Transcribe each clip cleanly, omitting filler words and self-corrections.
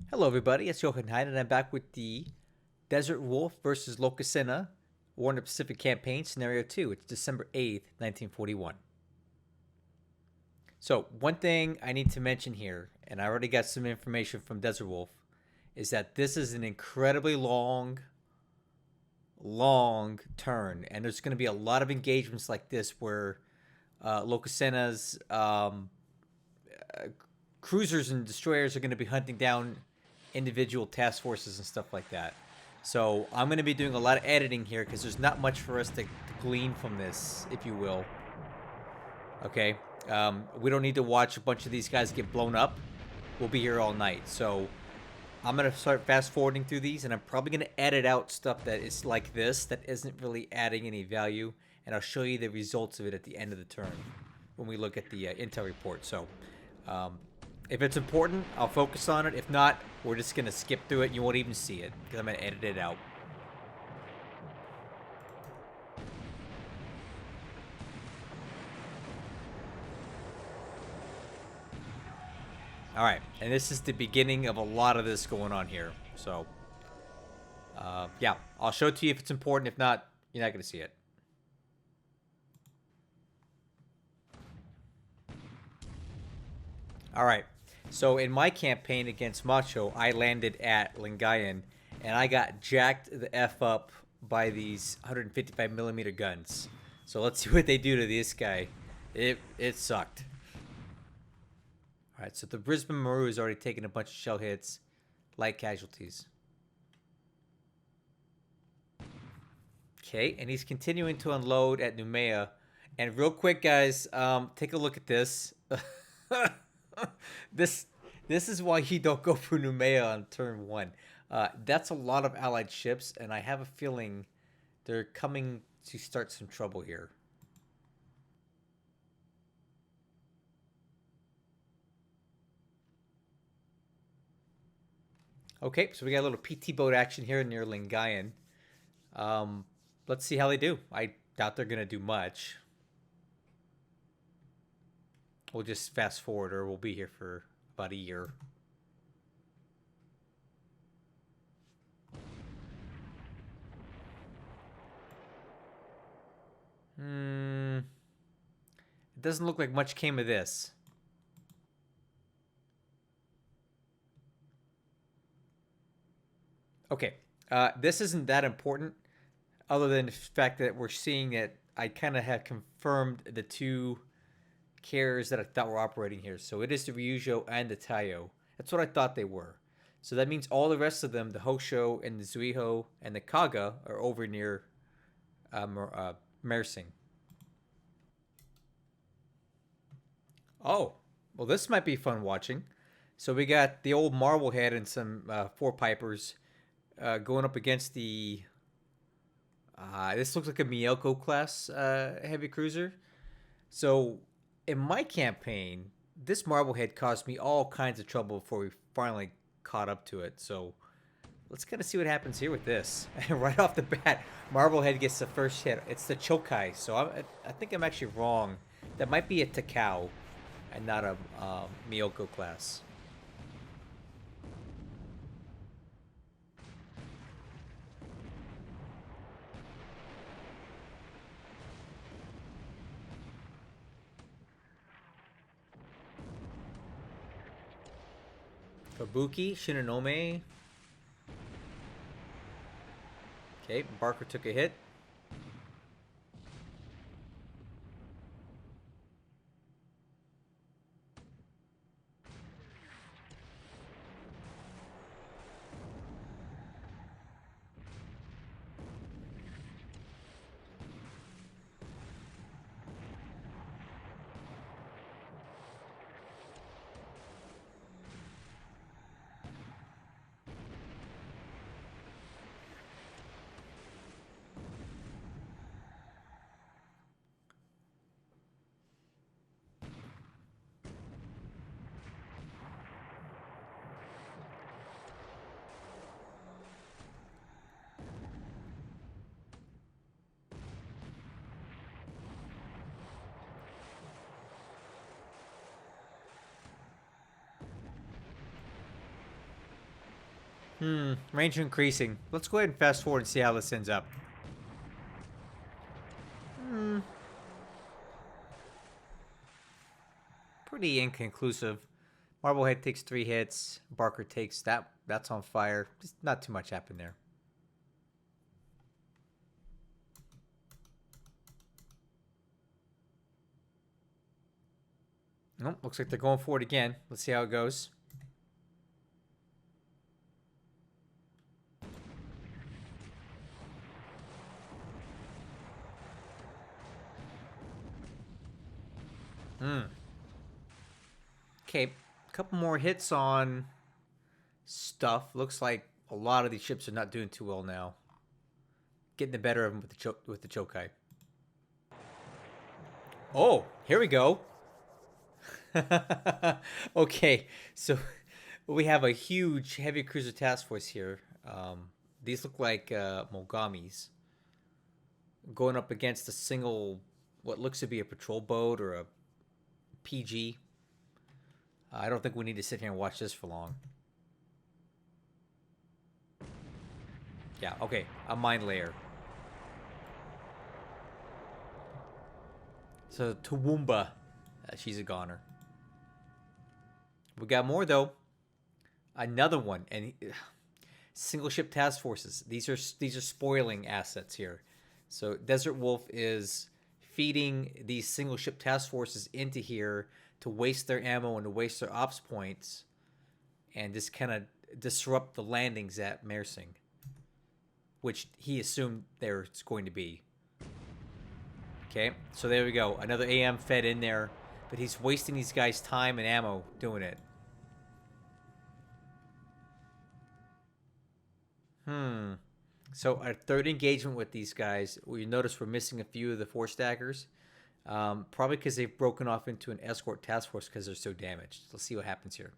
Hello, everybody. It's Johan Hyde, and I'm back with the Desert Wolf versus Lokasenna War in the Pacific Campaign Scenario 2. It's December 8th, 1941. So, one thing I need to mention here, and I already got some information from Desert Wolf, is that this is an incredibly long turn, and there's going to be a lot of engagements like this where Lokasenna's cruisers and destroyers are going to be hunting down individual task forces and stuff like that. So I'm going to be doing a lot of editing here because there's not much for us to glean from this, if you will. Okay, we don't need to watch a bunch of these guys get blown up. We'll be here all night. So I'm going to start fast forwarding through these, and I'm probably going to edit out stuff that is like this that isn't really adding any value, and I'll show you the results of it at the end of the turn when we look at the intel report. So um, if it's important, I'll focus on it. If not, we're just going to skip through it. You won't even see it because I'm going to edit it out. All right, and this is the beginning of a lot of this going on here. So, yeah, I'll show it to you if it's important. If not, you're not going to see it. All right. So in my campaign against Macho, I landed at Lingayen, and I got jacked the f up by these 155 millimeter guns. So let's see what they do to this guy. It sucked. All right. So the Brisbane Maru has already taken a bunch of shell hits, light casualties. Okay, and he's continuing to unload at Numea. And real quick, guys, take a look at this. this this is why you don't go for Numea on turn one. That's a lot of allied ships, and I have a feeling they're coming to start some trouble here. Okay, so we got a little PT boat action here near Lingayen. Um, let's see how they do. I doubt they're gonna do much. We'll just fast forward, or we'll be here for about a year. Hmm. It doesn't look like much came of this. Okay. This isn't that important, other than the fact that we're seeing that I kind of have confirmed the two carriers that I thought were operating here. So it is the Ryujo and the Taiyo. That's what I thought they were. So that means all the rest of them, the Hosho and the Zuiho and the Kaga, are over near Mersing. Oh, well, this might be fun watching. So we got the old Marblehead and some Four Pipers going up against the. This looks like a Miyoko class heavy cruiser. So in my campaign, this Marblehead caused me all kinds of trouble before we finally caught up to it. So let's kind of see what happens here with this. Right off the bat, Marblehead gets the first hit. It's the Chokai. So I think I'm actually wrong. That might be a Takao and not a Miyoko class. Kabuki, Shinonome. Okay, Barker took a hit. Range increasing. Let's go ahead and fast forward and see how this ends up. Pretty inconclusive. Marblehead takes 3 hits. Barker takes that. That's on fire. Just not too much happened there. Nope, looks like they're going for it again. Let's see how it goes. Okay, a couple more hits on stuff. Looks like a lot of these ships are not doing too well now. Getting the better of them with the Chokai. Oh, here we go. Okay, so we have a huge heavy cruiser task force here. These look like Mogamis going up against a single, what looks to be a patrol boat or a PG. I don't think we need to sit here and watch this for long. Yeah, okay, a mine layer. So Toowoomba, she's a goner. We got more though. Another one, and single ship task forces. These are spoiling assets here. So DesertWolf is feeding these single ship task forces into here to waste their ammo and to waste their ops points, and just kind of disrupt the landings at Mersing, which he assumed there's going to be. Okay, so there we go. Another AM fed in there, but he's wasting these guys' time and ammo doing it. So our third engagement with these guys, we notice we're missing a few of the 4-stackers. Probably because they've broken off into an escort task force because they're so damaged. Let's see what happens here.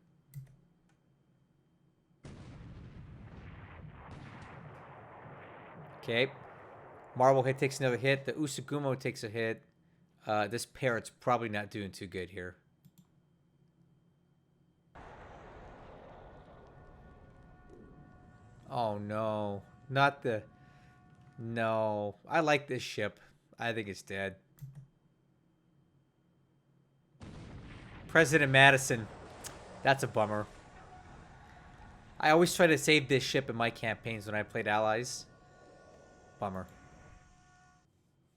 Okay. Marblehead takes another hit. The Usagumo takes a hit. This parrot's probably not doing too good here. Oh, no. Not the... No. I like this ship. I think it's dead. President Madison. That's a bummer. I always try to save this ship in my campaigns when I played Allies. Bummer.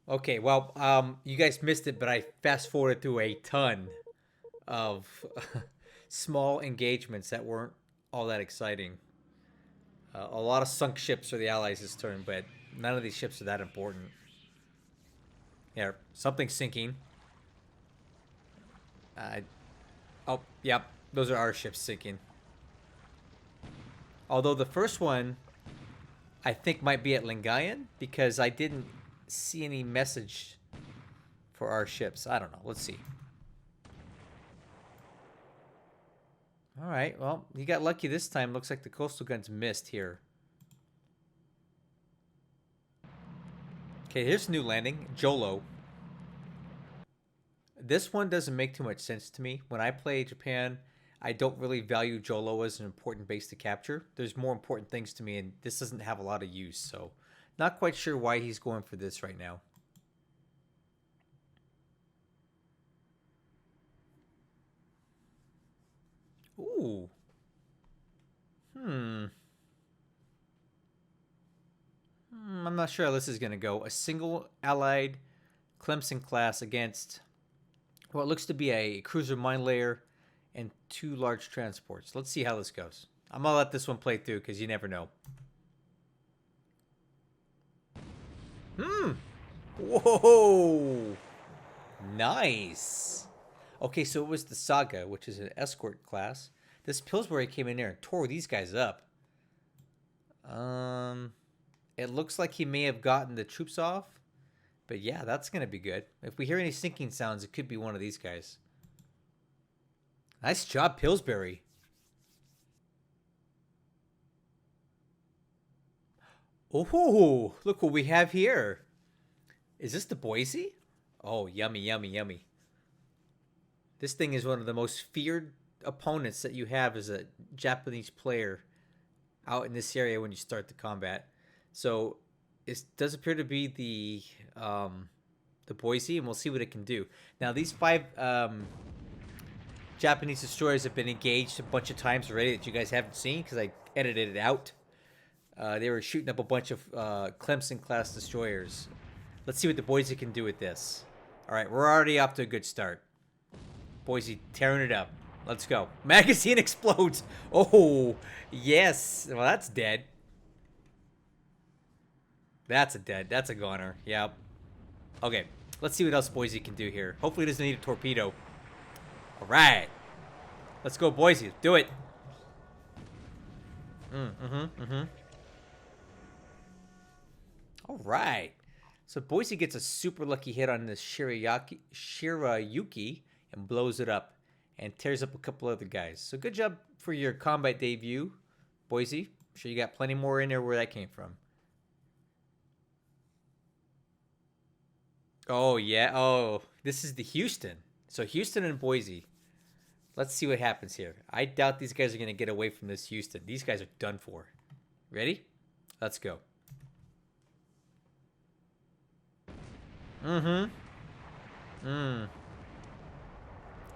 Okay, well, you guys missed it, but I fast-forwarded through a ton of small engagements that weren't all that exciting. A lot of sunk ships for the Allies this turn, but none of these ships are that important. Yeah, something's sinking. Oh, yep, those are our ships sinking. Although the first one, I think, might be at Lingayen, because I didn't see any message for our ships. I don't know. Let's see. All right, well, you got lucky this time. Looks like the coastal guns missed here. Okay, here's a new landing, Jolo. This one doesn't make too much sense to me. When I play Japan, I don't really value Jolo as an important base to capture. There's more important things to me, and this doesn't have a lot of use, so not quite sure why he's going for this right now. Ooh. I'm not sure how this is going to go. A single allied Clemson class against what looks to be a cruiser mine layer and 2 large transports. Let's see how this goes. I'm going to let this one play through because you never know. Whoa! Nice! Okay, so it was the Saga, which is an escort class. This Pillsbury came in there and tore these guys up. It looks like he may have gotten the troops off. But yeah, that's going to be good. If we hear any sinking sounds, it could be one of these guys. Nice job, Pillsbury. Oh, look what we have here. Is this the Boise? Oh, yummy, yummy, yummy. This thing is one of the most feared opponents that you have as a Japanese player out in this area when you start the combat. So it does appear to be the Boise, and we'll see what it can do. Now these 5 Japanese destroyers have been engaged a bunch of times already that you guys haven't seen because I edited it out. They were shooting up a bunch of Clemson class destroyers. Let's see what the Boise can do with this. All right, we're already off to a good start. Boise tearing it up. Let's go. Magazine explodes. Oh, yes. Well, that's dead. That's a goner. Yep. Okay, let's see what else Boise can do here. Hopefully it doesn't need a torpedo. All right. Let's go, Boise. Do it. All right. So Boise gets a super lucky hit on this Shirayuki and blows it up and tears up a couple other guys. So good job for your combat debut, Boise. I'm sure you got plenty more in there where that came from. Oh, yeah. Oh, this is the Houston. So Houston and Boise. Let's see what happens here. I doubt these guys are going to get away from this Houston. These guys are done for. Ready? Let's go.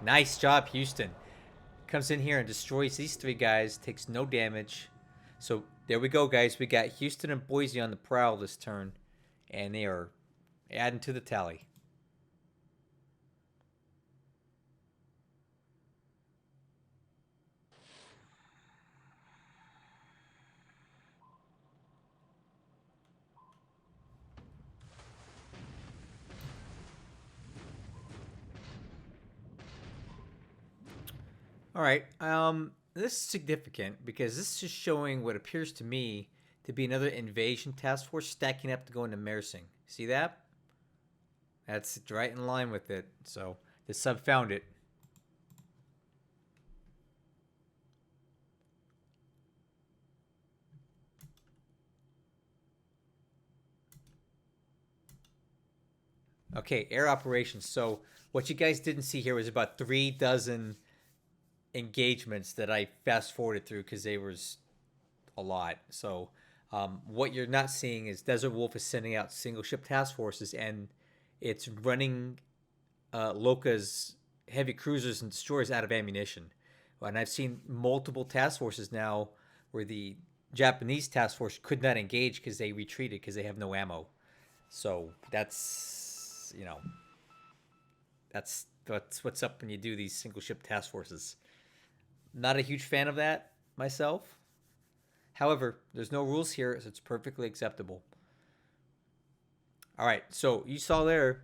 Nice job, Houston. Comes in here and destroys these 3 guys. Takes no damage. So there we go, guys. We got Houston and Boise on the prowl this turn. And they are adding to the tally. All right. This is significant because this is showing what appears to me to be another invasion task force stacking up to go into Mersing. See that? That's right in line with it. So the sub found it. Okay, air operations. So what you guys didn't see here was about 3 dozen engagements that I fast forwarded through because they was a lot. So what you're not seeing is DesertWolf is sending out single ship task forces, and it's running Loka's heavy cruisers and destroyers out of ammunition. And I've seen multiple task forces now where the Japanese task force could not engage because they retreated because they have no ammo. So that's, you know, that's what's up when you do these single ship task forces. Not a huge fan of that myself. However, there's no rules here, so it's perfectly acceptable. All right, so you saw there,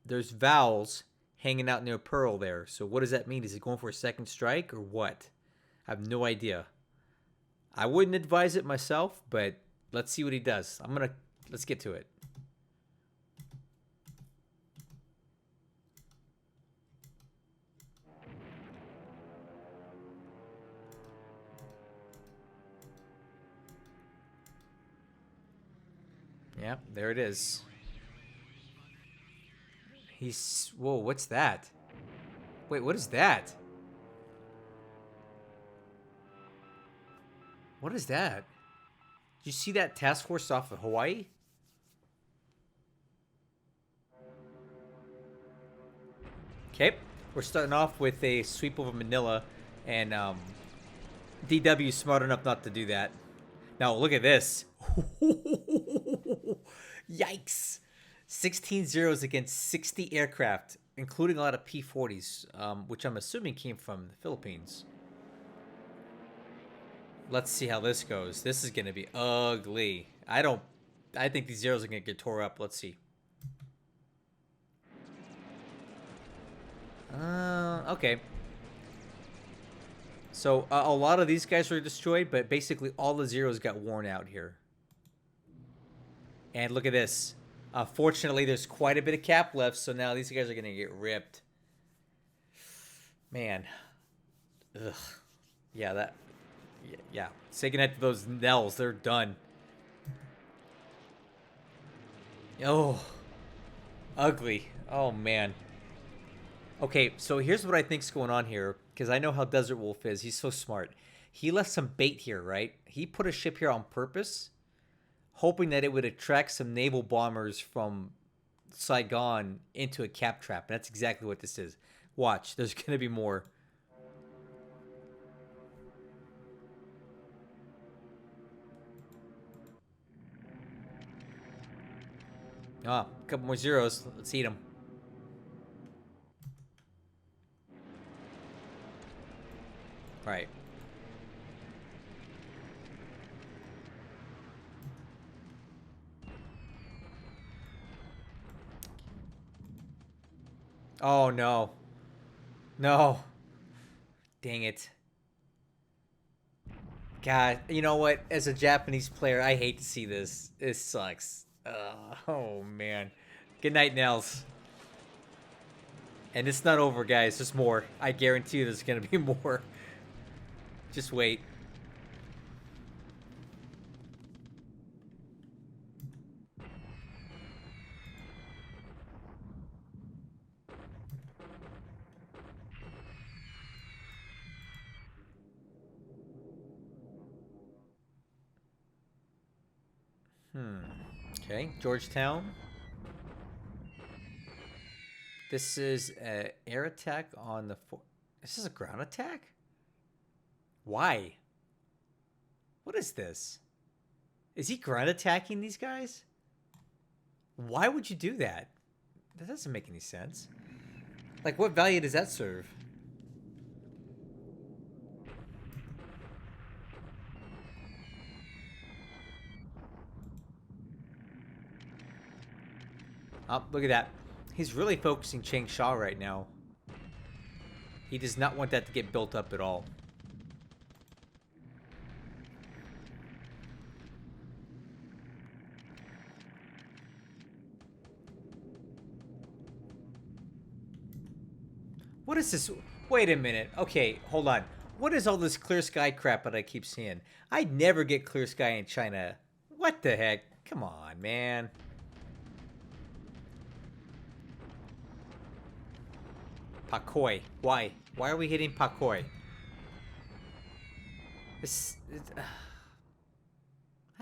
there's vowels hanging out near Pearl there. So what does that mean? Is he going for a second strike or what? I have no idea. I wouldn't advise it myself, but let's see what he does. Let's get to it. Yeah, there it is. Whoa, what's that? Wait, what is that? What is that? Did you see that task force off of Hawaii? Okay, we're starting off with a sweep over Manila, and DW is smart enough not to do that. Now, look at this. Yikes. 16 zeros against 60 aircraft, including a lot of P-40s, which I'm assuming came from the Philippines. Let's see how this goes. This is going to be ugly. I think these zeros are going to get tore up. Let's see. Okay. So a lot of these guys were destroyed, but basically all the zeros got worn out here. And look at this. Fortunately, there's quite a bit of cap left, so now these guys are going to get ripped. Man. Ugh. Yeah, yeah. Say goodnight to those Nells. They're done. Oh. Ugly. Oh, man. Okay, so here's what I think's going on here, because I know how DesertWolf is. He's so smart. He left some bait here, right? He put a ship here on purpose, hoping that it would attract some naval bombers from Saigon into a cap trap. And that's exactly what this is. Watch, there's going to be more. Ah, a couple more zeros. Let's eat them. Right. Oh, no. No. Dang it. God, you know what? As a Japanese player, I hate to see this. This sucks. Oh, man. Good night, Nels. And it's not over, guys. There's more. I guarantee you there's going to be more. Just wait. Okay, Georgetown. This is an air attack on the... This is a ground attack? Why? What is this? Is he ground attacking these guys? Why would you do that? That doesn't make any sense. Like, what value does that serve? Oh, look at that. He's really focusing Changsha right now. He does not want that to get built up at all. What is this? Wait a minute. Okay, hold on. What is all this clear sky crap that I keep seeing? I never get clear sky in China. What the heck? Come on, man. Pakoi. Why? Why are we hitting Pakoi? I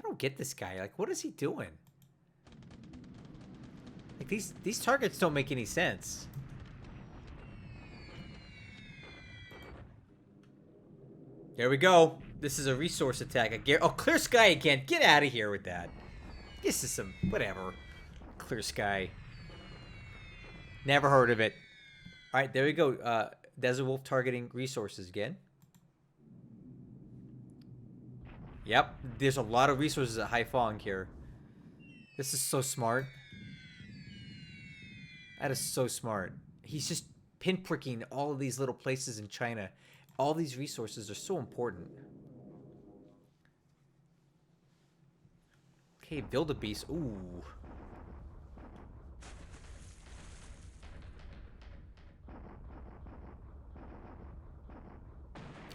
don't get this guy. Like, what is he doing? Like, these targets don't make any sense. There we go. This is a resource attack. Oh, clear sky again. Get out of here with that. This is some... whatever. Clear sky. Never heard of it. Alright, there we go. DesertWolf targeting resources again. Yep. There's a lot of resources at Haiphong here. This is so smart. That is so smart. He's just pinpricking all of these little places in China. All these resources are so important. Okay, Wildebeest. Ooh.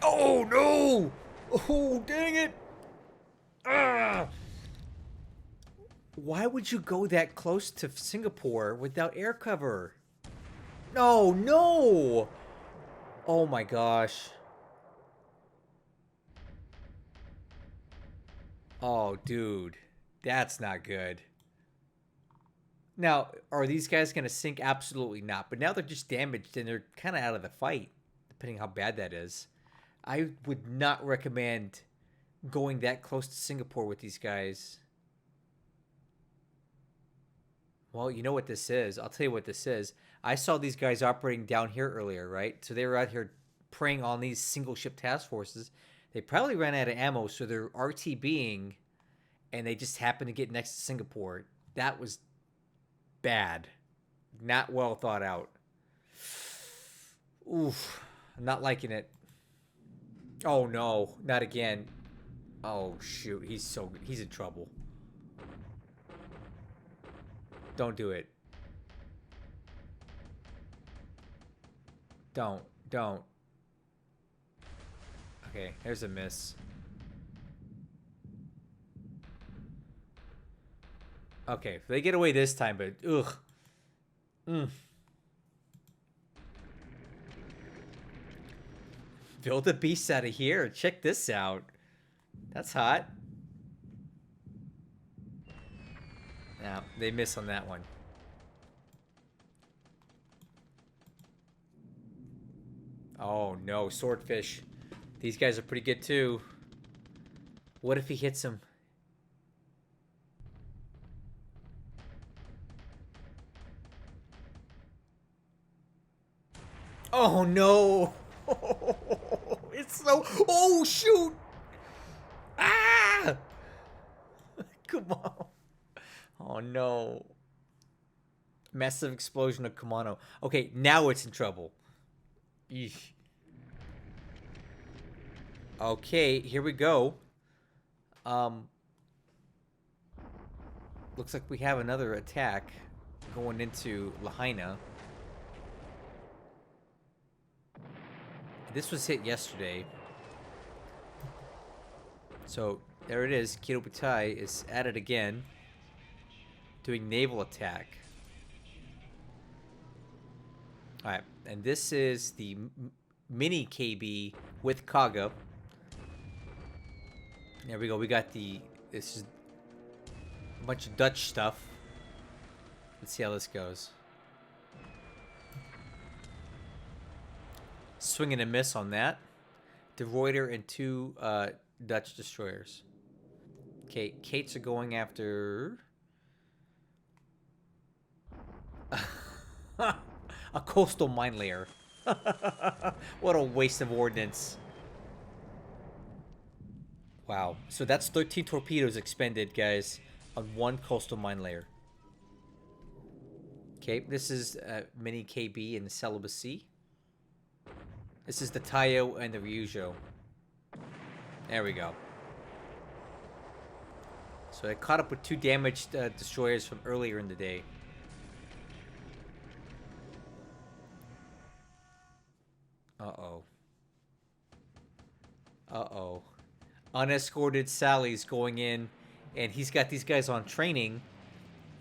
Oh, no! Oh, dang it! Ah! Why would you go that close to Singapore without air cover? No, no! Oh my gosh. Oh, dude. That's not good. Now, are these guys going to sink? Absolutely not. But now they're just damaged and they're kind of out of the fight, depending how bad that is. I would not recommend going that close to Singapore with these guys. Well, you know what this is. I'll tell you what this is. I saw these guys operating down here earlier, right? So they were out here preying on these single ship task forces. They probably ran out of ammo, so they're RTBing, and they just happened to get next to Singapore. That was bad. Not well thought out. Oof. I'm not liking it. Oh, no. Not again. Oh, shoot. He's in trouble. Don't do it. Don't. Okay, there's a miss. Okay, they get away this time, but ugh. build a beast out of here. Check this out. That's hot. Now, they miss on that one. Oh, no. Swordfish. These guys are pretty good, too. What if he hits him? Oh, no. It's so... Oh, shoot. Ah! Come on. Oh, no. Massive explosion of Kamano. Okay, now it's in trouble. Eesh. Okay, here we go. Looks like we have another attack going into Lahaina. This was hit yesterday. So, there it is. Kido Butai is at it again. Doing naval attack. Alright, and this is the mini KB with Kaga. There we go. We got this is a bunch of Dutch stuff. Let's see how this goes. Swing and a miss on that. De Ruyter and 2 Dutch destroyers. Okay, Kates are going after... a coastal mine layer. What a waste of ordnance. Wow. So that's 13 torpedoes expended, guys, on 1 coastal mine layer. Okay, this is mini KB in the Celibacy. This is the Tayo and the Ryujo. There we go. So I caught up with 2 damaged destroyers from earlier in the day. Uh-oh. Uh-oh. Unescorted Sally's going in, and he's got these guys on training,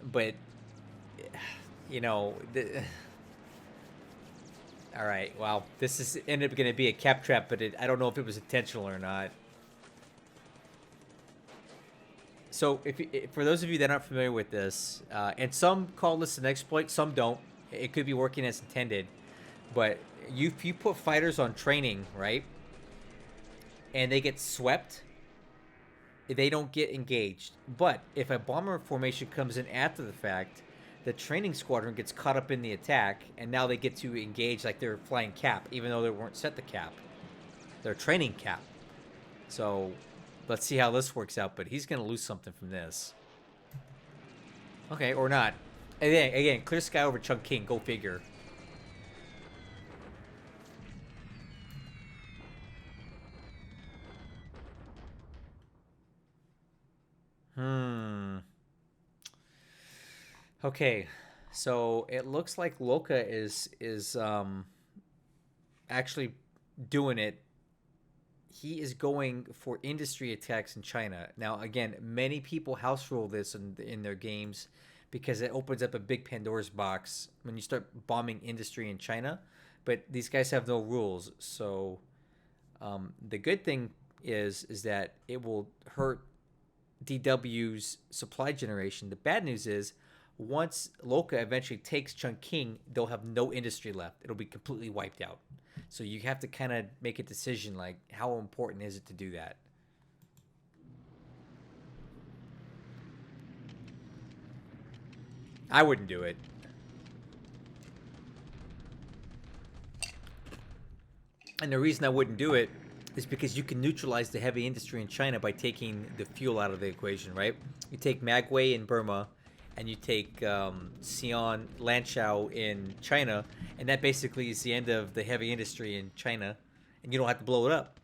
but, you know... Alright, wow. This is ended up going to be a cap trap, but I don't know if it was intentional or not. So, for those of you that aren't familiar with this, and some call this an exploit, some don't. It could be working as intended. But if you put fighters on training, right, and they get swept, they don't get engaged. But if a bomber formation comes in after the fact, the training squadron gets caught up in the attack, and now they get to engage like they're flying cap, even though they weren't set to cap. They're training cap. So let's see how this works out, but he's going to lose something from this. Okay, or not. Again, clear sky over Chungking, go figure. Okay, so it looks like Loka is actually doing it. He is going for industry attacks in China. Now, again, many people house rule this in their games because it opens up a big Pandora's box when you start bombing industry in China. But these guys have no rules, so the good thing is that it will hurt DW's supply generation. The bad news is, once Loka eventually takes Chungking, they'll have no industry left. It'll be completely wiped out. So you have to kind of make a decision, like, how important is it to do that? I wouldn't do it. And the reason I wouldn't do it is because you can neutralize the heavy industry in China by taking the fuel out of the equation, right? You take Magway in Burma, and you take Xi'an Lanchao in China, and that basically is the end of the heavy industry in China, and you don't have to blow it up.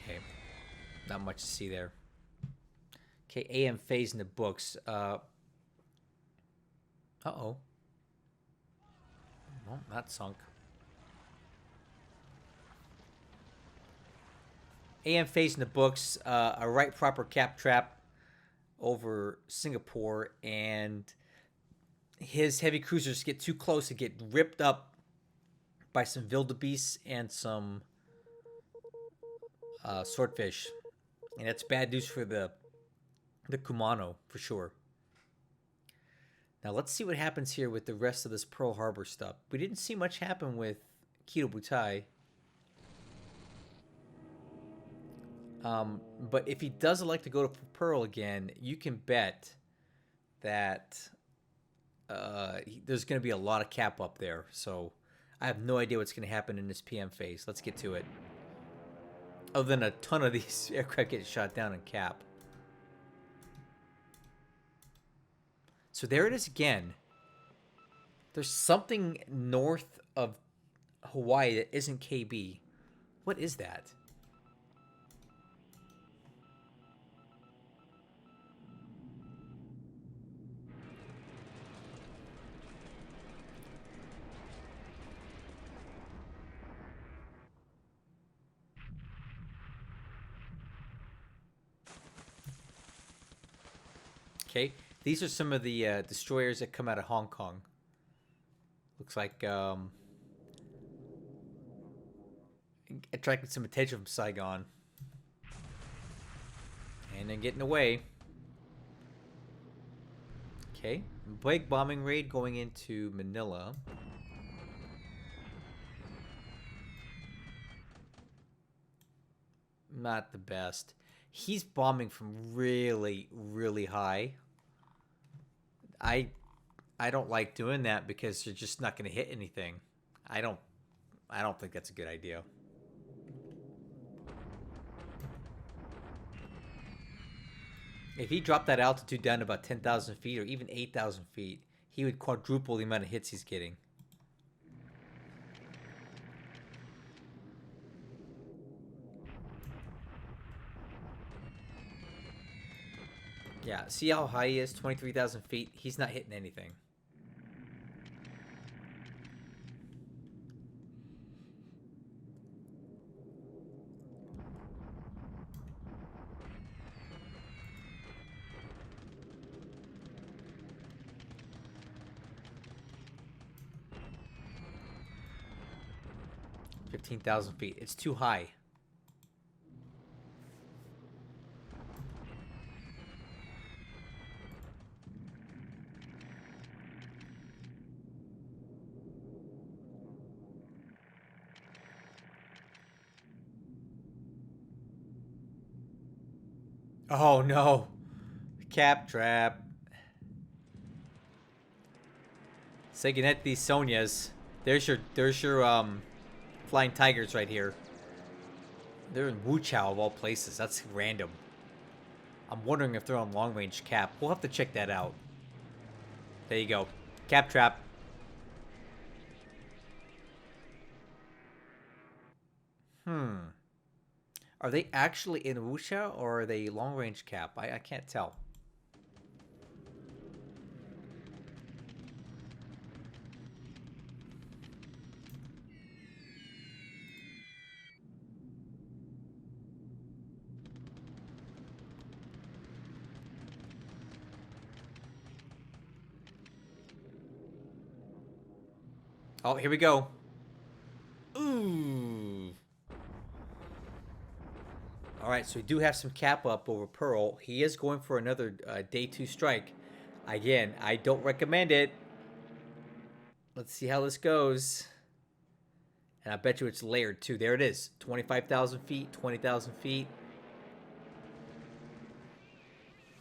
Okay, not much to see there. Okay, AM phase in the books. Uh-oh. Well, not sunk. AM phase in the books, a right proper cap trap over Singapore, and his heavy cruisers get too close and get ripped up by some wildebeest and some swordfish, and that's bad news for the Kumano for sure. Now let's see what happens here with the rest of this Pearl Harbor stuff. We didn't see much happen with Kido Butai. But if he does elect to go to Pearl again, you can bet that there's going to be a lot of cap up there. So I have no idea what's going to happen in this PM phase. Let's get to it. Other than a ton of these aircraft getting shot down in cap. So there it is again. There's something north of Hawaii that isn't KB. What is that? Okay, these are some of the destroyers that come out of Hong Kong. Looks like attracting some attention from Saigon. And then getting away. Okay, big bombing raid going into Manila. Not the best. He's bombing from really, really high. I don't like doing that because you're just not going to hit anything. I don't think that's a good idea. If he dropped that altitude down to about 10,000 feet or even 8,000 feet, he would quadruple the amount of hits he's getting. Yeah, see how high he is? 23,000 feet. He's not hitting anything. $15,000 feet. It's too high. Oh no. Cap trap. Say goodnight to these Sonias. There's your flying tigers right here. They're in Wuchao of all places. That's random. I'm wondering if they're on long range cap. We'll have to check that out. There you go. Cap trap. Are they actually in Wuxia or are they long range cap? I can't tell. Oh, here we go. Ooh. All right, so we do have some cap up over Pearl. He is going for another day 2 strike. Again, I don't recommend it. Let's see how this goes. And I bet you it's layered too. There it is. 25,000 feet, 20,000 feet.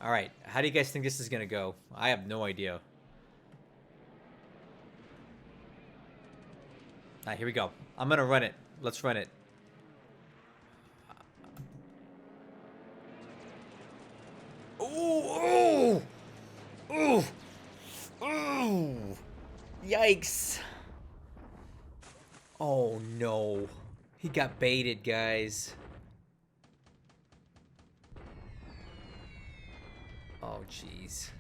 All right, how do you guys think this is going to go? I have no idea. All right, here we go. I'm going to run it. Let's run it. Ooh! Ooh! Ooh! Ooh! Yikes! Oh no. He got baited, guys. Oh jeez.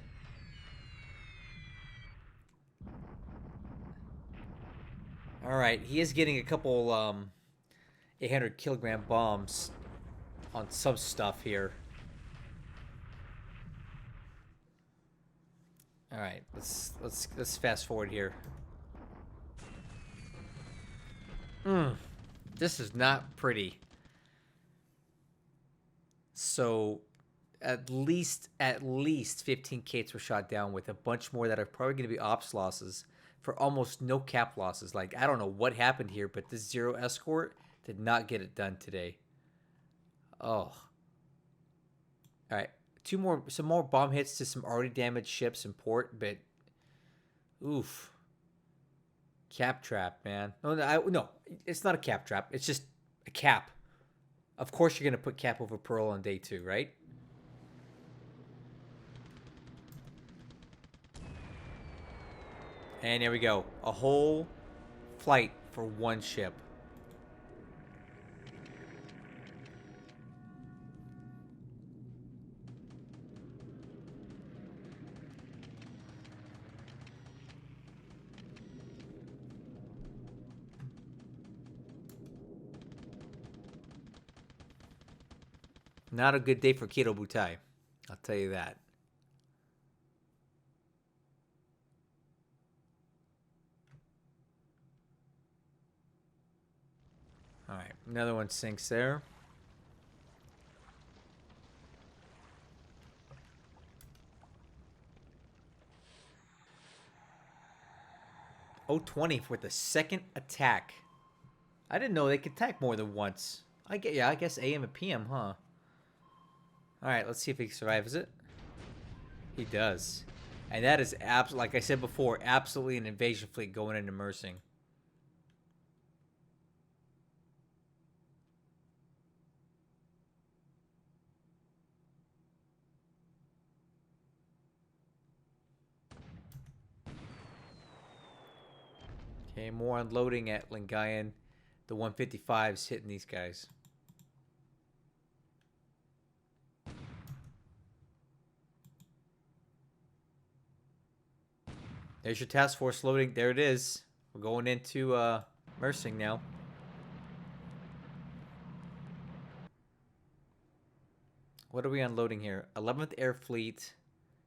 Alright, he is getting a couple 800 kilogram bombs on some stuff here. Alright, let's fast forward here. This is not pretty. So at least 15 Kates were shot down, with a bunch more that are probably going to be ops losses for almost no cap losses. Like, I don't know what happened here, but this zero escort did not get it done today. Oh. All right. Some more bomb hits to some already damaged ships in port, but oof. Cap trap, man. No, it's not a cap trap. It's just a cap. Of course you're going to put cap over Pearl on day 2, right? And here we go. A whole flight for one ship. Not a good day for Keto Butai. I'll tell you that. All right, another one sinks there. O20 for the second attack. I didn't know they could attack more than once. I guess AM and PM, huh? All right, let's see if he survives it. He does. And that is, like I said before, absolutely an invasion fleet going into Mersing. Okay, more unloading at Lingayen. The 155's hitting these guys. There's your task force loading. There it is. We're going into Mersing now. What are we unloading here? 11th Air Fleet,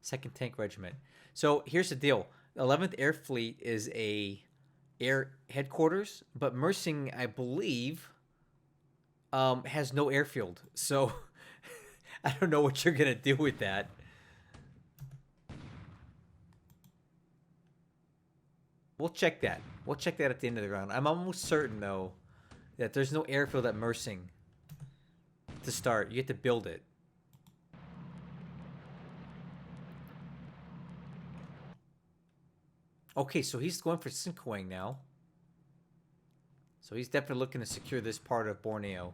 2nd Tank Regiment. So here's the deal. The 11th Air Fleet is a air headquarters, but Mersing, I believe, has no airfield. So I don't know what you're going to do with that. We'll check that. We'll check that at the end of the round. I'm almost certain, though, that there's no airfield at Mersing to start. You have to build it. Okay, so he's going for Sinkwang now. So he's definitely looking to secure this part of Borneo.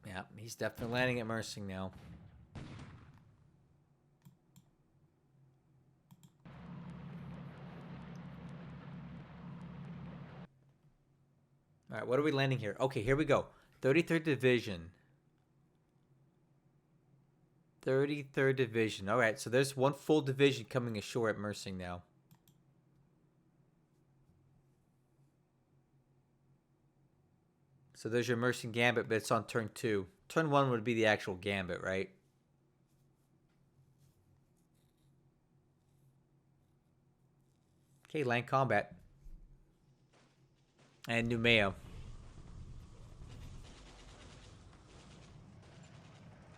Yeah, he's definitely landing at Mersing now. All right, what are we landing here? Okay, here we go. 33rd Division. 33rd Division. All right, so there's one full division coming ashore at Mersing now. So there's your Mersing Gambit, but it's on turn 2. Turn 1 would be the actual Gambit, right? Okay, land combat. And Numea.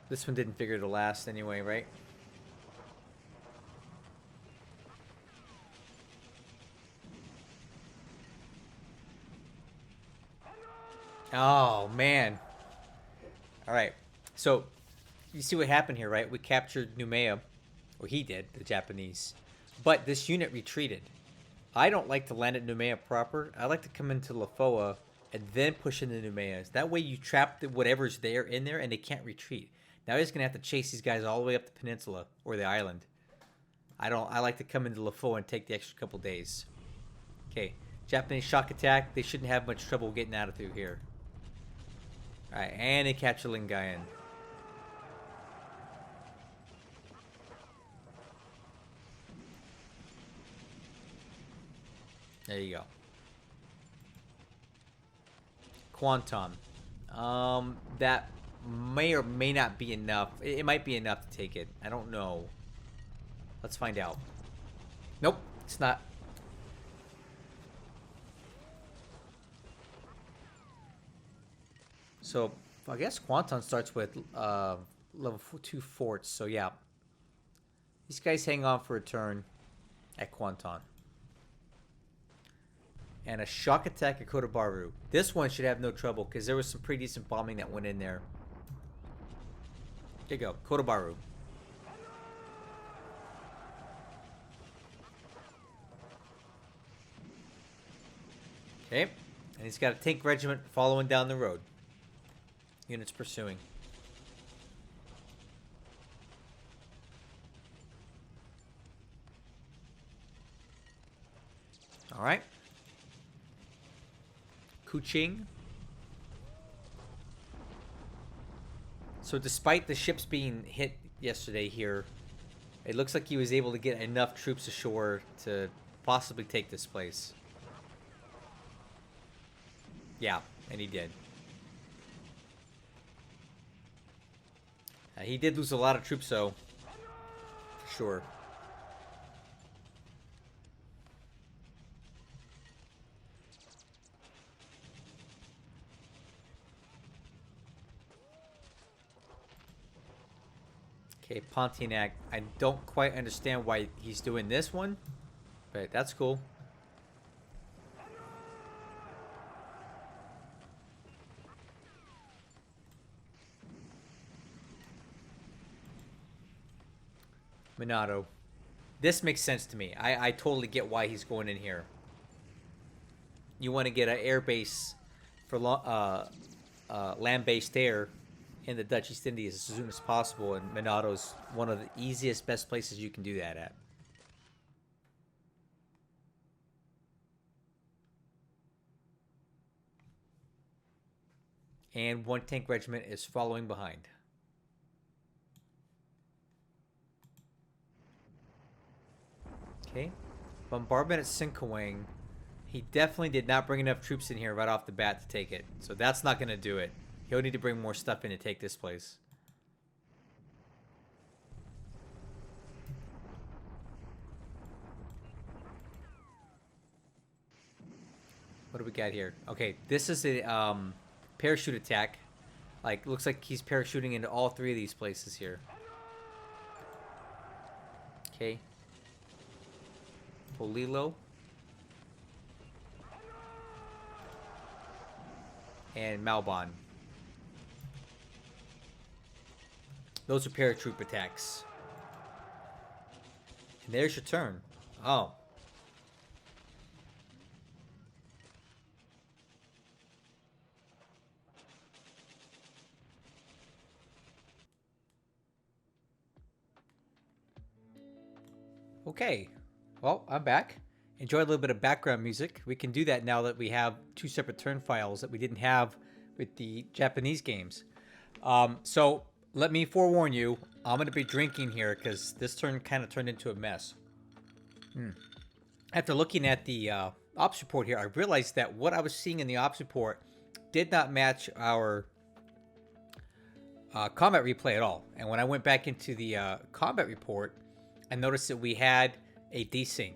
This one didn't figure to last anyway, right? Oh, man. All right. So, you see what happened here, right? We captured Numea. Or he did, the Japanese. But this unit retreated. I don't like to land at Numea proper. I like to come into Lafoa and then push into Numea. That way you trap whatever's there in there and they can't retreat. Now he's going to have to chase these guys all the way up the peninsula or the island. I like to come into Lafoa and take the extra couple days. Okay. Japanese shock attack. They shouldn't have much trouble getting out of through here. Alright, and they capture Lingayen. There you go. Quantum. That may or may not be enough. It might be enough to take it. I don't know. Let's find out. Nope, it's not. So I guess Quanton starts with level 2 forts. So yeah, these guys hang on for a turn at Quanton. And a shock attack at Kotobaru. This one should have no trouble because there was some pretty decent bombing that went in there. There you go, Kotobaru. Okay, and he's got a tank regiment following down the road. Units pursuing. All right. Kuching. So despite the ships being hit yesterday here, it looks like he was able to get enough troops ashore to possibly take this place. Yeah, and he did. He did lose a lot of troops, though. For sure. Okay, Pontiac. I don't quite understand why he's doing this one, but that's cool. Minato. This makes sense to me. I totally get why he's going in here. You want to get an air base for land-based air in the Dutch East Indies as soon as possible, and Minato's one of the easiest, best places you can do that at. And one tank regiment is following behind. Okay. Bombardment at Sinkawang. He definitely did not bring enough troops in here right off the bat to take it. So that's not going to do it. He'll need to bring more stuff in to take this place. What do we got here? Okay, this is a parachute attack. Like, looks like he's parachuting into all three of these places here. Okay. Polilo. And Malbon. Those are paratroop attacks. And there's your turn. Oh. Okay. Well, I'm back. Enjoy a little bit of background music. We can do that now that we have two separate turn files that we didn't have with the Japanese games. So let me forewarn you, I'm going to be drinking here because this turn kind of turned into a mess. After looking at the ops report here, I realized that what I was seeing in the ops report did not match our combat replay at all. And when I went back into the combat report, I noticed that we had a desync.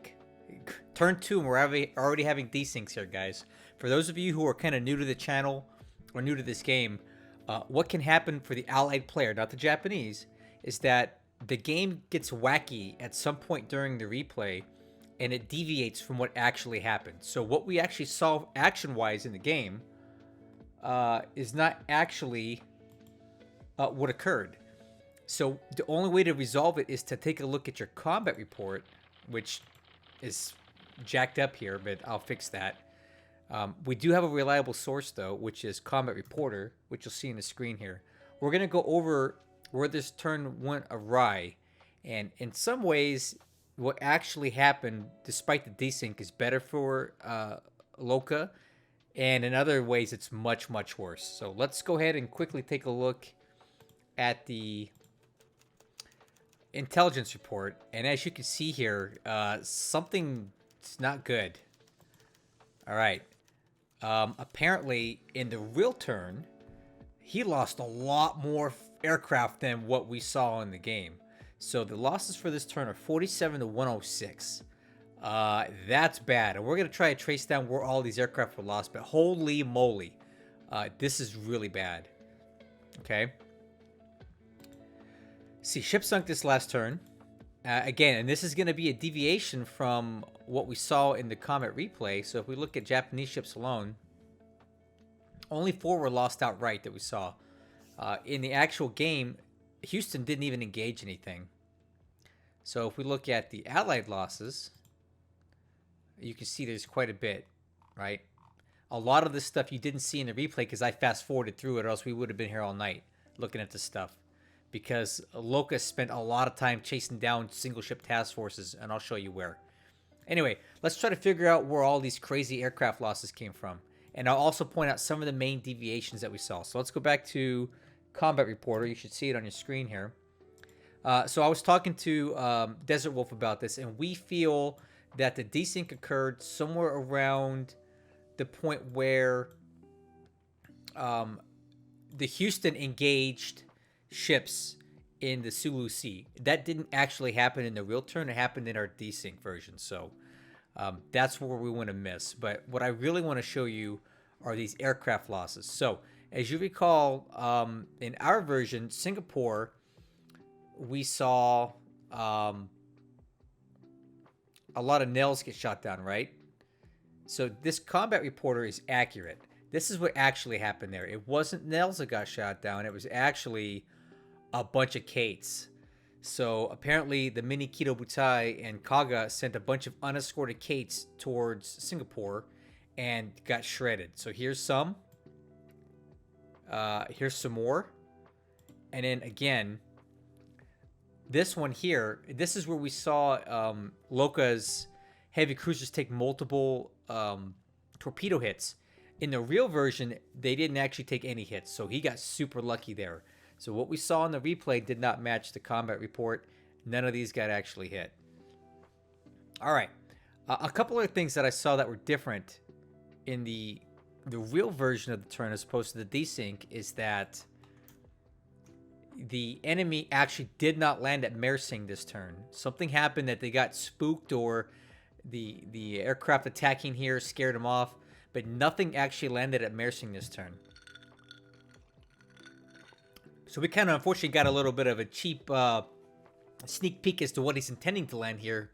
Turn 2, and we're already having desyncs here, guys. For those of you who are kind of new to the channel or new to this game, what can happen for the allied player, not the Japanese, is that the game gets wacky at some point during the replay, and it deviates from what actually happened. So what we actually saw action-wise in the game is not actually what occurred. So the only way to resolve it is to take a look at your combat report, which is jacked up here, but I'll fix that. We do have a reliable source, though, which is Combat Reporter, which you'll see in the screen here. We're going to go over where this turn went awry, and in some ways, what actually happened, despite the desync, is better for Loka, and in other ways, it's much, much worse. So let's go ahead and quickly take a look at the intelligence report, and as you can see here, something's not good. All right. Apparently, in the real turn, he lost a lot more aircraft than what we saw in the game. So the losses for this turn are 47 to 106. That's bad. And we're going to try to trace down where all these aircraft were lost. But holy moly, this is really bad. Okay. See, ship sunk this last turn. Again, and this is going to be a deviation from what we saw in the combat replay. So if we look at Japanese ships alone, only 4 were lost outright that we saw. In the actual game, Houston didn't even engage anything. So if we look at the Allied losses, you can see there's quite a bit, right? A lot of this stuff you didn't see in the replay because I fast forwarded through it, or else we would have been here all night looking at this stuff. Because Loka spent a lot of time chasing down single ship task forces, and I'll show you where. Anyway, let's try to figure out where all these crazy aircraft losses came from. And I'll also point out some of the main deviations that we saw. So let's go back to Combat Reporter. You should see it on your screen here. So I was talking to DesertWolf about this, and we feel that the desync occurred somewhere around the point where the Houston engaged ships in the Sulu Sea. That didn't actually happen in the real turn. It happened in our desync version. So that's where we want to miss. But what I really want to show you are these aircraft losses. So as you recall, in our version, Singapore, we saw a lot of nails get shot down, right? So this combat reporter is accurate. This is what actually happened there. It wasn't nails that got shot down. It was actually a bunch of Kates. So apparently the mini Kido Butai and Kaga sent a bunch of unescorted Kates towards Singapore and got shredded. So here's some. Here's some more. And then again, this one here, this is where we saw Loka's heavy cruisers take multiple torpedo hits. In the real version, they didn't actually take any hits, so he got super lucky there. So what we saw in the replay did not match the combat report. None of these got actually hit. All right. A couple of things that I saw that were different in the real version of the turn as opposed to the desync is that the enemy actually did not land at Mersing this turn. Something happened that they got spooked, or the aircraft attacking here scared them off, but nothing actually landed at Mersing this turn. So we kind of unfortunately got a little bit of a cheap sneak peek as to what he's intending to land here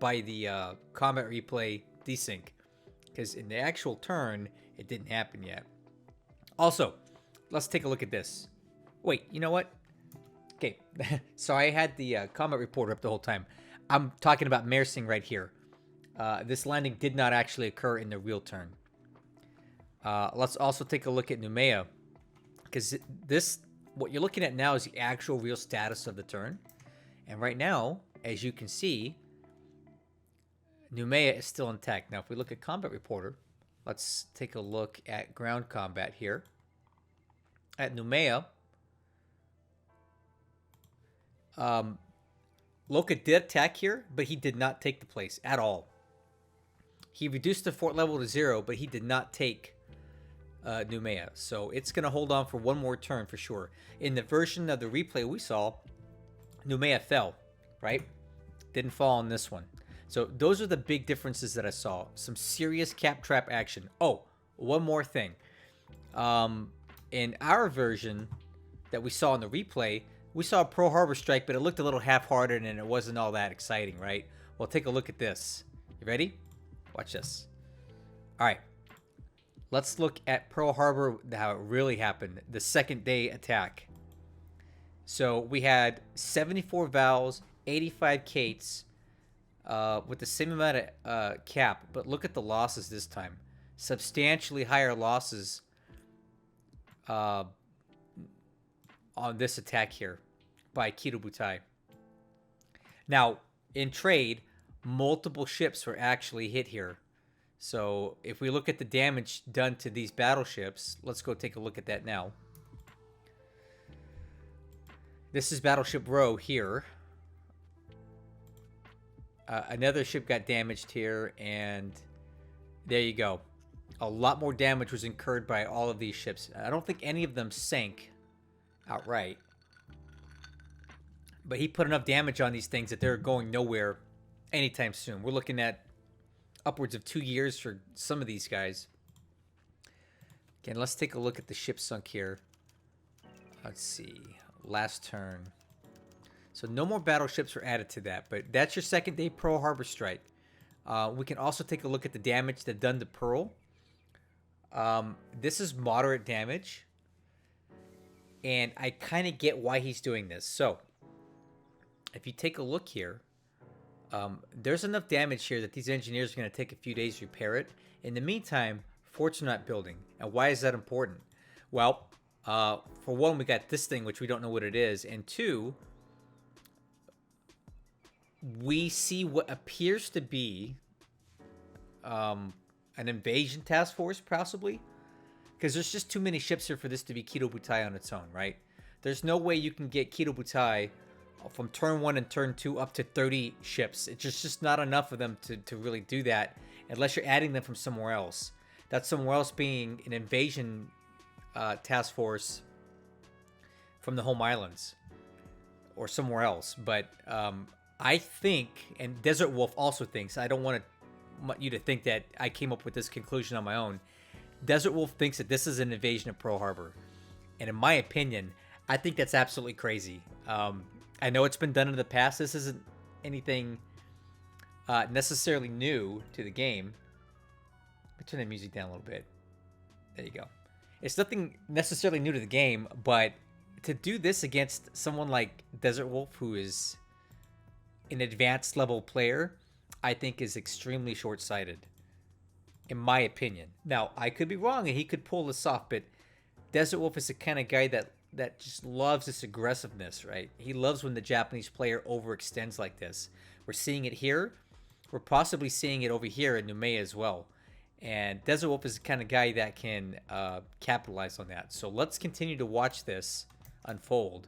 by the combat replay desync. Because in the actual turn, it didn't happen yet. Also, let's take a look at this. Wait, you know what? Okay, so I had the combat reporter up the whole time. I'm talking about Mersing right here. This landing did not actually occur in the real turn. Let's also take a look at Noumea. Because this, what you're looking at now is the actual real status of the turn. And right now, as you can see, Noumea is still intact. Now, if we look at Combat Reporter, let's take a look at ground combat here. At Noumea, Loka did attack here, but he did not take the place at all. He reduced the fort level to 0, but he did not take Noumea. So it's going to hold on for one more turn for sure. In the version of the replay we saw, Noumea fell, right? Didn't fall on this one. So those are the big differences that I saw. Some serious cap trap action. Oh, one more thing. In our version that we saw in the replay, we saw a Pearl Harbor strike, but it looked a little half-hearted and it wasn't all that exciting, right? Well, take a look at this. You ready? Watch this. All right. Let's look at Pearl Harbor, how it really happened. The second day attack. So we had 74 Vals, 85 Kates, with the same amount of cap, but look at the losses this time. Substantially higher losses on this attack here by Kido Butai. Now, in trade, multiple ships were actually hit here. So if we look at the damage done to these battleships, let's go take a look at that now. This is Battleship Row here. Another ship got damaged here, and there you go. a lot more damage was incurred by all of these ships. I don't think any of them sank outright. But he put enough damage on these things that they're going nowhere anytime soon. We're looking at upwards of 2 years for some of these guys. Again, let's take a look at the ship sunk here. Let's see. Last turn. So no more battleships were added to that, but that's your second day Pearl Harbor strike. We can also take a look at the damage they've done to Pearl. This is moderate damage. And I kind of get why he's doing this. So, if you take a look here, there's enough damage here that these engineers are going to take a few days to repair it. In the meantime, forts are not building. And why is that important? Well, for one, we got this thing, which we don't know what it is. And two, we see what appears to be an invasion task force, possibly. Because there's just too many ships here for this to be Kido Butai on its own, right? There's no way you can get Kido Butai from turn 1 and turn 2 up to 30 ships. It's just not enough of them to really do that unless you're adding them from somewhere else. That somewhere else being an invasion task force from the home islands or somewhere else. But I think, and DesertWolf also thinks, I don't want you to think that I came up with this conclusion on my own. DesertWolf thinks that this is an invasion of Pearl Harbor. And in my opinion, I think that's absolutely crazy. I know it's been done in the past. This isn't anything necessarily new to the game. Let me turn the music down a little bit. There you go. It's nothing necessarily new to the game, but to do this against someone like DesertWolf, who is an advanced level player, I think is extremely short-sighted. In my opinion. Now, I could be wrong and he could pull this off, but DesertWolf is the kind of guy that just loves this aggressiveness, right? He loves when the Japanese player overextends like this. We're seeing it here. We're possibly seeing it over here in Noumea as well. And DesertWolf is the kind of guy that can capitalize on that. So let's continue to watch this unfold.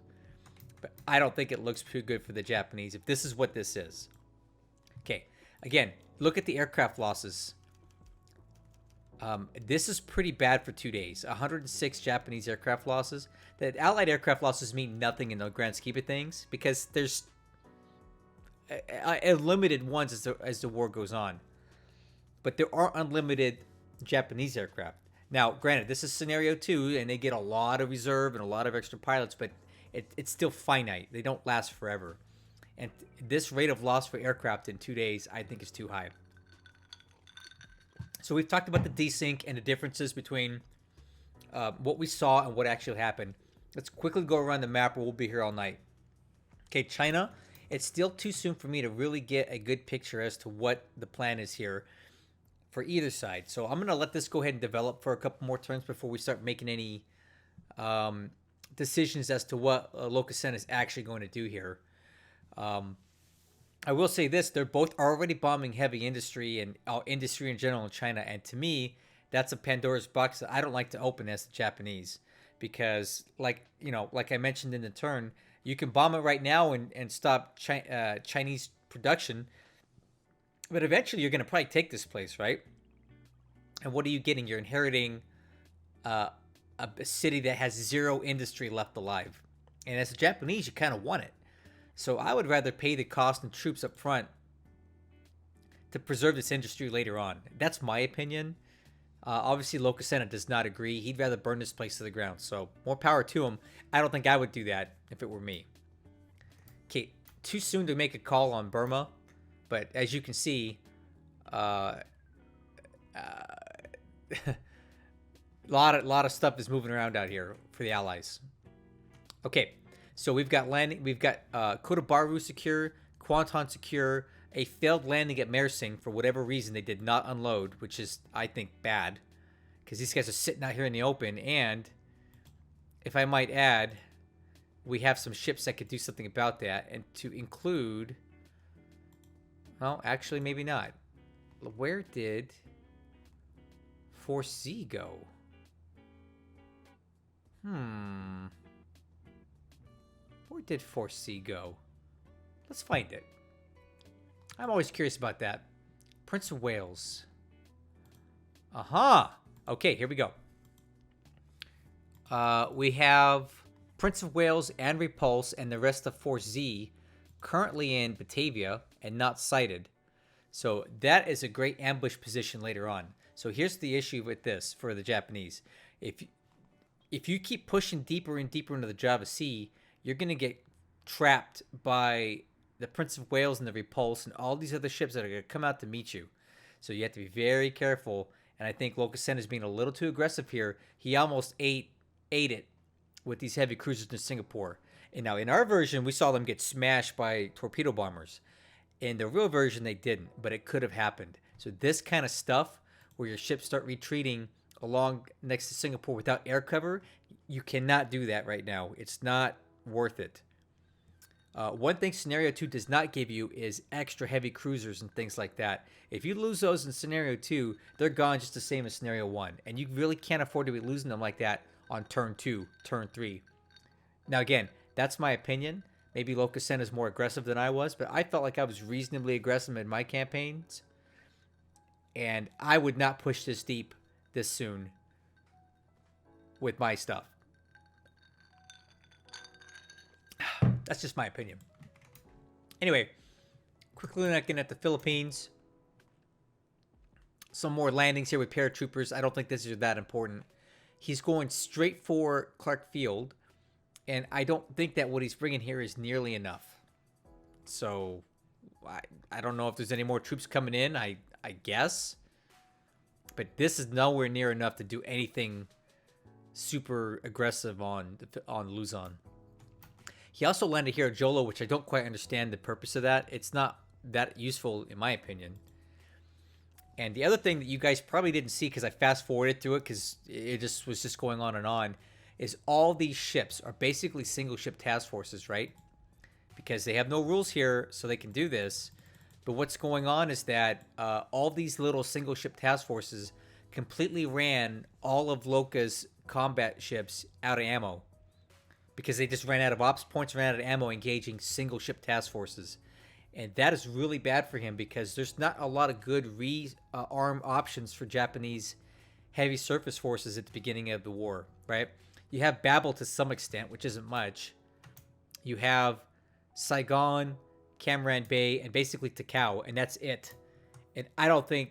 But I don't think it looks too good for the Japanese if this is what this is. Okay, again, look at the aircraft losses. This is pretty bad for 2 days. 106 Japanese aircraft losses. The Allied aircraft losses mean nothing in the grand scheme of things because there's limited ones as the war goes on. But there are unlimited Japanese aircraft. Now, granted, this is scenario 2, and they get a lot of reserve and a lot of extra pilots, but it's still finite. They don't last forever. And this rate of loss for aircraft in 2 days, I think, is too high. So we've talked about the desync and the differences between what we saw and what actually happened. Let's quickly go around the map or we'll be here all night. Okay, China. It's still too soon for me to really get a good picture as to what the plan is here for either side. So I'm going to let this go ahead and develop for a couple more turns before we start making any decisions as to what Lokasenna is actually going to do here. I will say this, they're both already bombing heavy industry and industry in general in China. And to me, that's a Pandora's box that I don't like to open as the Japanese. Because like I mentioned in the turn, you can bomb it right now and stop Chinese production. But eventually you're going to probably take this place, right? And what are you getting? You're inheriting a city that has zero industry left alive. And as a Japanese, you kind of want it. So I would rather pay the cost and troops up front to preserve this industry later on. That's my opinion. Obviously, Lokasenna does not agree. He'd rather burn this place to the ground. So more power to him. I don't think I would do that if it were me. Okay, too soon to make a call on Burma. But as you can see, a lot of stuff is moving around out here for the Allies. Okay. So we've got landing. We've got Kodabaru secure, Kwanton secure. A failed landing at Mersing for whatever reason they did not unload, which is I think bad, because these guys are sitting out here in the open. And if I might add, we have some ships that could do something about that, and to include. Well, actually, maybe not. Where did Force Z go? Where did Force C go? Let's find it. I'm always curious about that. Prince of Wales. Uh-huh. Okay, here we go. We have Prince of Wales and Repulse and the rest of Force Z currently in Batavia and not sighted. So that is a great ambush position later on. So here's the issue with this for the Japanese. If you keep pushing deeper and deeper into the Java Sea, you're going to get trapped by the Prince of Wales and the Repulse and all these other ships that are going to come out to meet you. So you have to be very careful. And I think Lokasenna is being a little too aggressive here. He almost ate it with these heavy cruisers in Singapore. And now in our version, we saw them get smashed by torpedo bombers. In the real version, they didn't, but it could have happened. So this kind of stuff, where your ships start retreating along next to Singapore without air cover, you cannot do that right now. It's not worth it. One thing Scenario 2 does not give you is extra heavy cruisers and things like that. If you lose those in Scenario 2, they're gone just the same as Scenario 1. And you really can't afford to be losing them like that on turn 2, turn 3. Now again, that's my opinion. Maybe Lokasenna is more aggressive than I was, but I felt like I was reasonably aggressive in my campaigns. And I would not push this deep this soon with my stuff. That's just my opinion. Anyway, quickly looking at the Philippines. Some more landings here with paratroopers. I don't think this is that important. He's going straight for Clark Field. And I don't think that what he's bringing here is nearly enough. So, I don't know if there's any more troops coming in. I guess. But this is nowhere near enough to do anything super aggressive on Luzon. He also landed here at Jolo, which I don't quite understand the purpose of that. It's not that useful, in my opinion. And the other thing that you guys probably didn't see, because I fast-forwarded through it, because it was just going on, is all these ships are basically single-ship task forces, right? Because they have no rules here, so they can do this. But what's going on is that all these little single-ship task forces completely ran all of Loka's combat ships out of ammo. Because they just ran out of ops points, ran out of ammo engaging single ship task forces. And that is really bad for him because there's not a lot of good rearm options for Japanese heavy surface forces at the beginning of the war, right? You have Babel to some extent, which isn't much. You have Saigon, Camaran Bay, and basically Takao, and that's it. And I don't think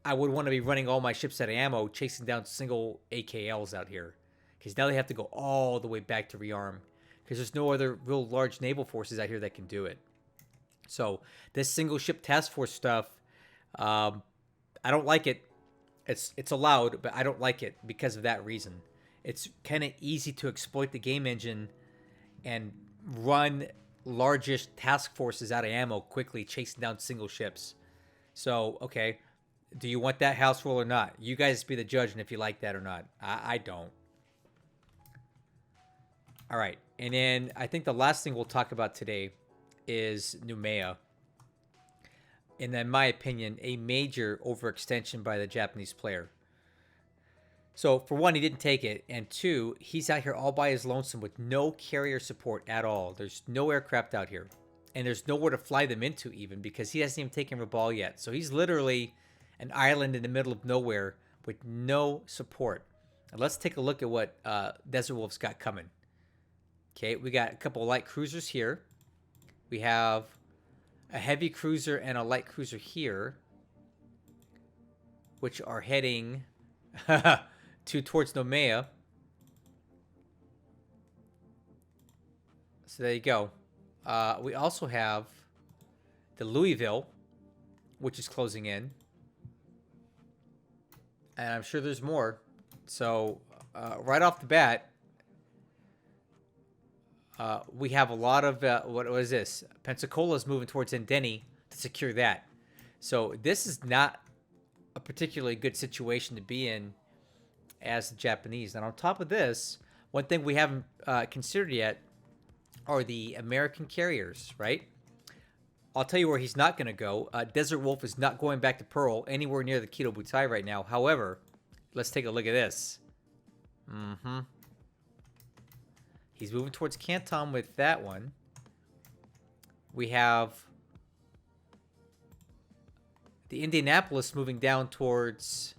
I would want to be running all my ships out of ammo chasing down single AKLs out here. Because now they have to go all the way back to rearm. Because there's no other real large naval forces out here that can do it. So this single ship task force stuff, I don't like it. It's allowed, but I don't like it because of that reason. It's kind of easy to exploit the game engine and run largish task forces out of ammo quickly, chasing down single ships. So, okay, do you want that house rule or not? You guys be the judge and if you like that or not. I don't. All right, and then I think the last thing we'll talk about today is Noumea. And in my opinion, a major overextension by the Japanese player. So, for one, he didn't take it. And two, he's out here all by his lonesome with no carrier support at all. There's no aircraft out here. And there's nowhere to fly them into even because he hasn't even taken Rabaul yet. So he's literally an island in the middle of nowhere with no support. And let's take a look at what DesertWolf's got coming. Okay, we got a couple of light cruisers here. We have a heavy cruiser and a light cruiser here, which are heading towards Noumea. So there you go. We also have the Louisville, which is closing in. And I'm sure there's more. So right off the bat, we have a lot of, what is this? Pensacola's moving towards Ndeni to secure that. So this is not a particularly good situation to be in as the Japanese. And on top of this, one thing we haven't considered yet are the American carriers, right? I'll tell you where he's not going to go. DesertWolf is not going back to Pearl anywhere near the Kido Butai right now. However, let's take a look at this. He's moving towards Canton with that one. We have the Indianapolis moving down towards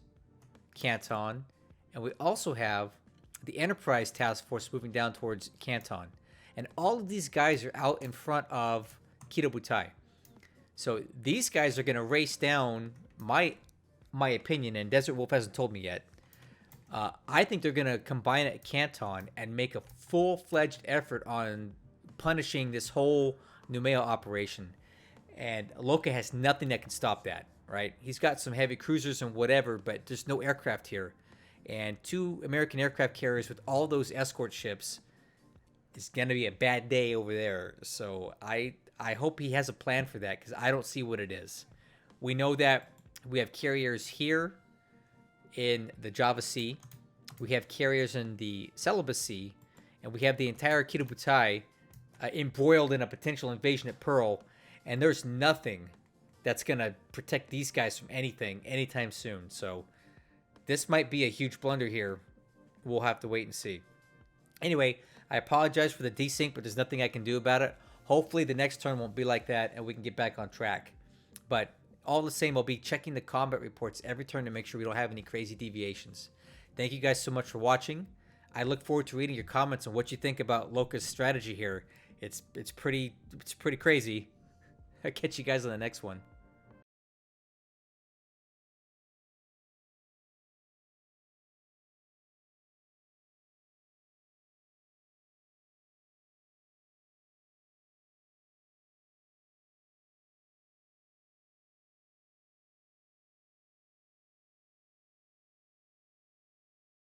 Canton, and we also have the Enterprise Task Force moving down towards Canton. And all of these guys are out in front of Kitabutai. So these guys are going to race down, my opinion, and Desert Wolf hasn't told me yet. I think they're going to combine at Canton and make a full-fledged effort on punishing this whole Numeo operation. And Loka has nothing that can stop that, right? He's got some heavy cruisers and whatever, but there's no aircraft here. And 2 American aircraft carriers with all those escort ships is going to be a bad day over there. So I hope he has a plan for that, because I don't see what it is. We know that we have carriers here in the Java Sea. We have carriers in the Celebes Sea. And we have the entire Kitabutai embroiled in a potential invasion at Pearl. And there's nothing that's going to protect these guys from anything anytime soon. So this might be a huge blunder here. We'll have to wait and see. Anyway, I apologize for the desync, but there's nothing I can do about it. Hopefully the next turn won't be like that and we can get back on track. But all the same, I'll be checking the combat reports every turn to make sure we don't have any crazy deviations. Thank you guys so much for watching. I look forward to reading your comments on what you think about Loka's strategy here. It's pretty crazy. I'll catch you guys on the next one.